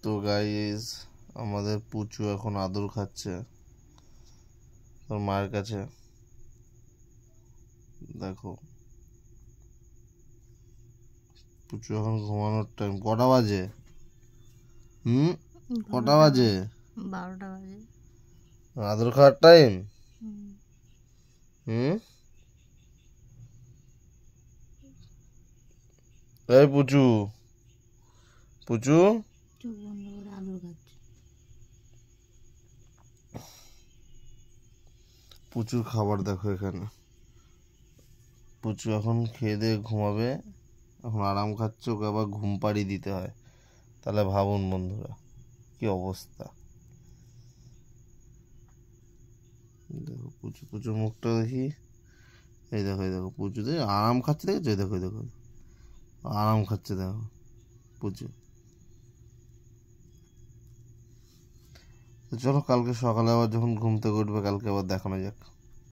তো গাইস, আমাদের পুচু এখন আদর খাচ্ছে তোর মায়ের কাছে। দেখো, পুচু এখন ঘুমানোর টাইম। কটা বাজে? কটা বাজে? 12টা বাজে। আদর খাওয়ার টাইম। এই পুচু, পুচু চোখ বন্ধ করে আদর খাচ্ছে। পুচুর খাবার দেখো এখানে। পুচু এখন খেয়ে দিয়ে ঘুমাবে, এখন আরাম খাচ্ছে, ওকে আবার ঘুম পাড়িয়ে দিতে হয়। তাহলে ভাবুন বন্ধুরা কি অবস্থা। দেখো পুচু, পুচুর মুখটা দেখি। এই দেখো, এই দেখো পুচু দেখো আরাম খাচ্ছে, দেখেছো? এই দেখো, এই দেখো আরাম খাচ্ছে, দেখো পুচু। তো চলো, কালকে সকালে আবার যখন ঘুম থেকে উঠবে, কালকে আবার দেখানো যাক।